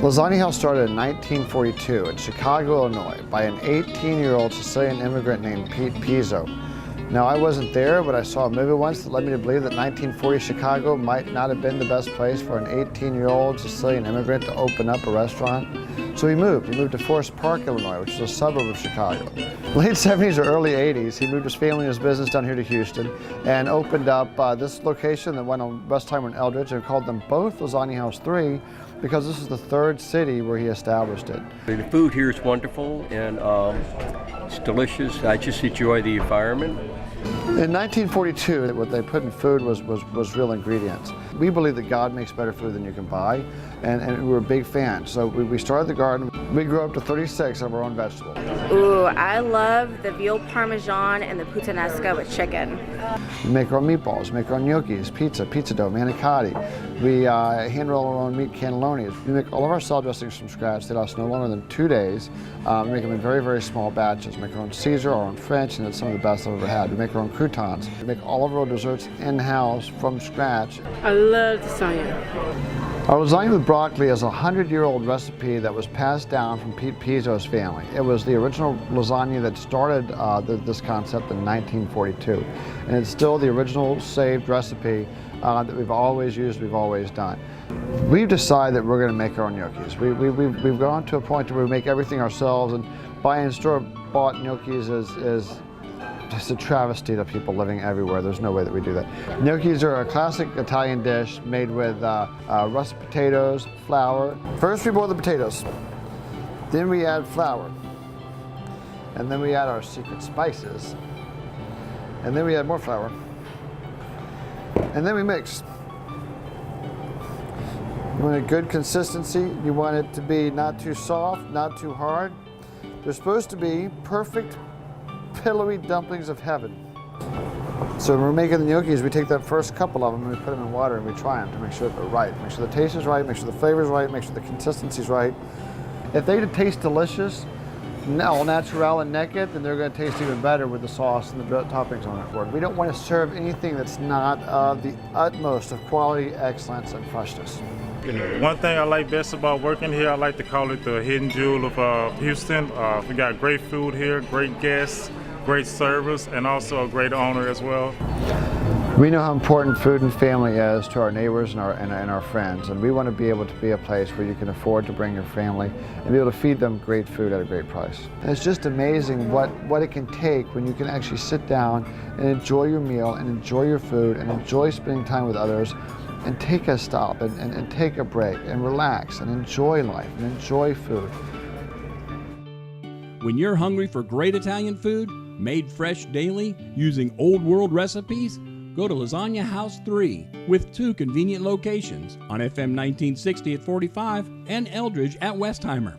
Lasagna House started in 1942 in Chicago, Illinois by an 18-year-old Sicilian immigrant named Pete Pizzo. Now, I wasn't there, but I saw a movie once that led me to believe that 1940 Chicago might not have been the best place for an 18-year-old Sicilian immigrant to open up a restaurant. So he moved. He moved to Forest Park, Illinois, which is a suburb of Chicago. Late 70s or early 80s, he moved his family and his business down here to Houston and opened up this location that went on Westheimer and Eldridge, and called them both Lasagna House 3 because this is the third city where he established it. The food here is wonderful and it's delicious. I just enjoy the environment. In 1942, what they put in food was real ingredients. We believe that God makes better food than you can buy, and we were big fans. So we started the garden. We grew up to 36 of our own vegetables. Ooh, I love the veal parmesan and the puttanesca with chicken. We make our own meatballs, we make our own gnocchis, pizza dough, manicotti. We hand roll our own meat cannellonis. We make all of our salad dressings from scratch. They last no longer than 2 days. We make them in very, very small batches. We make our own Caesar, our own French, and it's some of the best I've ever had. We make our own croutons. We make all of our desserts in-house from scratch. I love lasagna. Our lasagna with broccoli is a 100-year-old recipe that was passed down from Pete Pizzo's family. It was the original lasagna that started this concept in 1942. And it's still the original saved recipe that we've always used, we've always done. We've decided that we're going to make our own gnocchis. We've gone to a point where we make everything ourselves, and buying store-bought gnocchis is just a travesty to people living everywhere. There's no way that we do that. Gnocchis are a classic Italian dish made with russet potatoes, flour. First we boil the potatoes, then we add flour, and then we add our secret spices, and then we add more flour, and then we mix. You want a good consistency. You want it to be not too soft, not too hard. They're supposed to be perfect pillowy dumplings of heaven. So when we're making the gnocchis, we take that first couple of them and we put them in water and we try them to make sure that they're right. Make sure the taste is right, make sure the flavor is right, make sure the consistency is right. If they taste delicious, all natural and naked, then they're going to taste even better with the sauce and the toppings on it. We don't want to serve anything that's not the utmost of quality, excellence, and freshness. One thing I like best about working here, I like to call it the hidden jewel of Houston. We got great food here, great guests, great service, and also a great owner as well. We know how important food and family is to our neighbors and our friends, and we want to be able to be a place where you can afford to bring your family and be able to feed them great food at a great price. And it's just amazing what it can take when you can actually sit down and enjoy your meal and enjoy your food and enjoy spending time with others and take a stop and take a break and relax and enjoy life and enjoy food. When you're hungry for great Italian food, made fresh daily, using old world recipes, go to Lasagna House 3 with 2 convenient locations on FM 1960 at 45 and Eldridge at Westheimer.